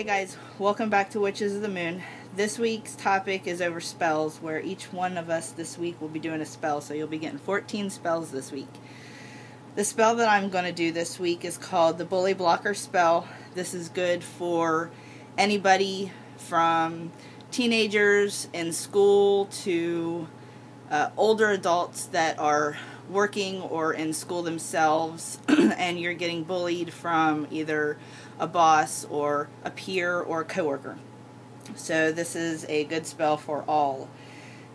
Hey guys, welcome back to Witches of the Moon. This week's topic is over spells, where each one of us this week will be doing a spell, so you'll be getting 14 spells this week. The spell that I'm going to do this week is called the Bully Blocker spell. This is good for anybody from teenagers in school to older adults that are working or in school themselves and you're getting bullied from either a boss or a peer or a coworker. So this is a good spell for all.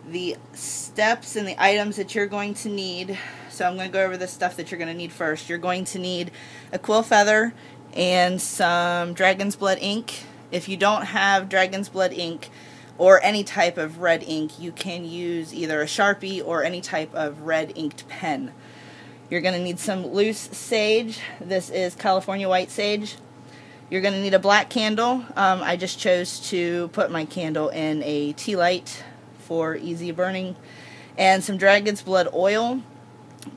The steps and the items that you're going to need, so I'm going to go over the stuff that you're going to need first. You're going to need a quill feather and some dragon's blood ink. If you don't have dragon's blood ink or any type of red ink, you can use either a Sharpie or any type of red inked pen. You're going to need some loose sage. This is California white sage. You're going to need a black candle. I just chose to put my candle in a tea light for easy burning. And some dragon's blood oil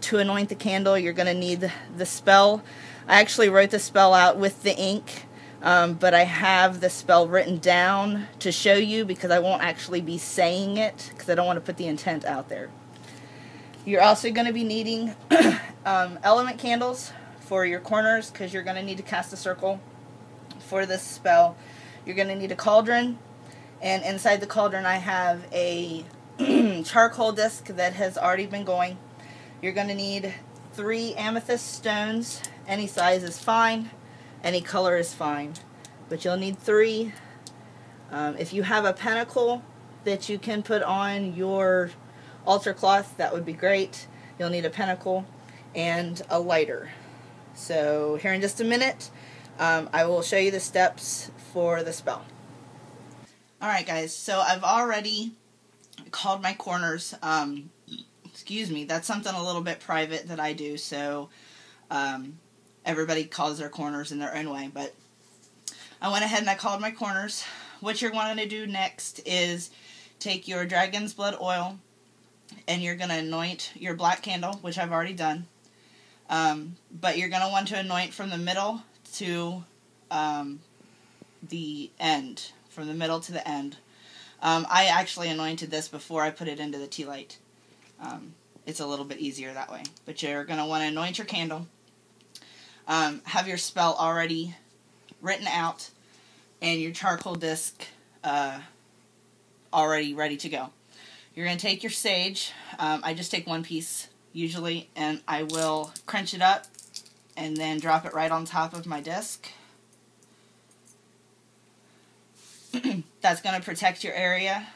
to anoint the candle. You're going to need the spell. I actually wrote the spell out with the ink, but I have the spell written down to show you because I won't actually be saying it because I don't want to put the intent out there. You're also going to be needing element candles for your corners because you're going to need to cast a circle for this spell. You're going to need a cauldron, and inside the cauldron I have a charcoal disc that has already been going. You're going to need 3 amethyst stones. Any size is fine, any color is fine, but you'll need 3. If you have a pentacle that you can put on your altar cloth, that would be great. You'll need a pentacle and a lighter. So here in just a minute I will show you the steps for the spell. Alright guys, so I've already called my corners. Excuse me, that's something a little bit private that I do, so everybody calls their corners in their own way, but I went ahead and I called my corners. What you're wanting to do next is take your dragon's blood oil and you're going to anoint your black candle, which I've already done, but you're going to want to anoint from the middle to the end, from the middle to the end. I actually anointed this before I put it into the tea light. It's a little bit easier that way. But you're going to want to anoint your candle. Have your spell already written out and your charcoal disc already ready to go. You're going to take your sage. I just take 1 piece usually, and I will crunch it up and then drop it right on top of my disc. That's going to protect your area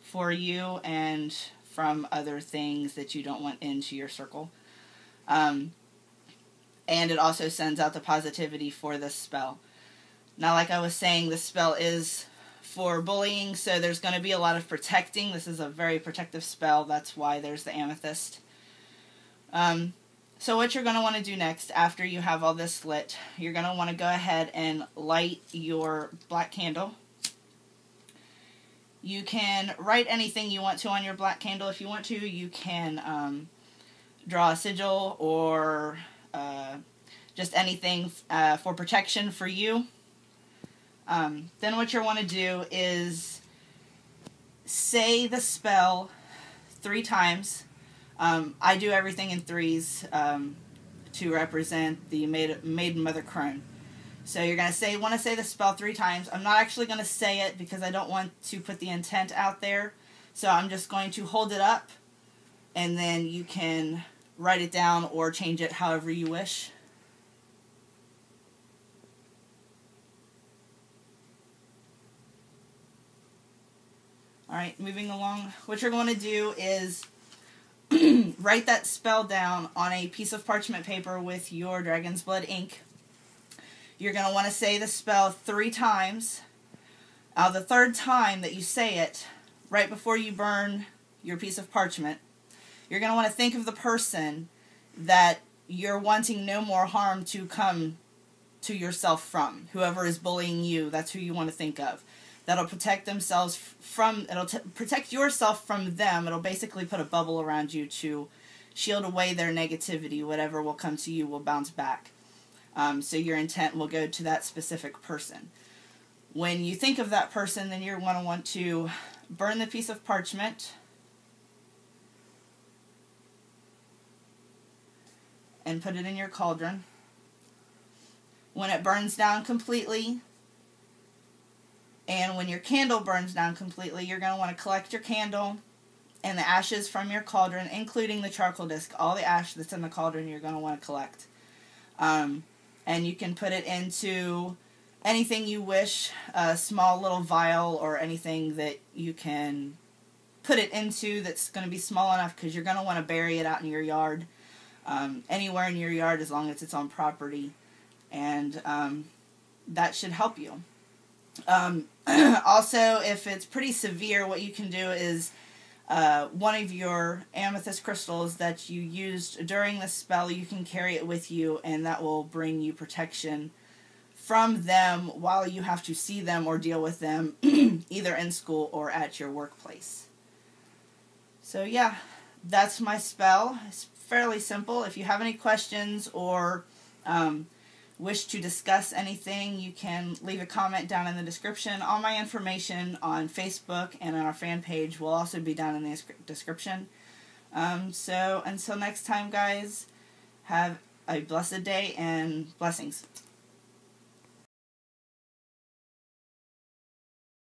for you and from other things that you don't want into your circle. And it also sends out the positivity for this spell. Now, like I was saying, this spell is for bullying, so there's going to be a lot of protecting. This is a very protective spell. That's why there's the amethyst. So what you're going to want to do next, after you have all this lit, you're going to want to go ahead and light your black candle. You can write anything you want to on your black candle. If you want to, you can draw a sigil or just anything for protection for you. Then what you want to do is say the spell 3 times. I do everything in 3s to represent the Maiden Mother Crone. So you're going to want to say the spell 3 times. I'm not actually going to say it because I don't want to put the intent out there. So I'm just going to hold it up, and then you can write it down or change it however you wish. Alright, moving along. What you're going to do is write that spell down on a piece of parchment paper with your dragon's blood ink. You're going to want to say the spell 3 times. The 3rd time that you say it, right before you burn your piece of parchment, you're going to want to think of the person that you're wanting no more harm to come to yourself from. Whoever is bullying you, that's who you want to think of. That'll protect themselves from, protect yourself from them. It'll basically put a bubble around you to shield away their negativity. Whatever will come to you will bounce back. So your intent will go to that specific person. When you think of that person, then you're going to want to burn the piece of parchment and put it in your cauldron. When it burns down completely, and when your candle burns down completely, you're going to want to collect your candle and the ashes from your cauldron, including the charcoal disc. All the ash that's in the cauldron you're going to want to collect. And you can put it into anything you wish, a small little vial or anything that you can put it into that's going to be small enough, because you're going to want to bury it out in your yard, anywhere in your yard as long as it's on property, and that should help you. Also, if it's pretty severe, what you can do is one of your amethyst crystals that you used during the spell, you can carry it with you, and that will bring you protection from them while you have to see them or deal with them either in school or at your workplace. So yeah, that's my spell. It's fairly simple. If you have any questions or wish to discuss anything, you can leave a comment down in the description. All my information on Facebook and on our fan page will also be down in the description. So until next time, guys, have a blessed day and blessings.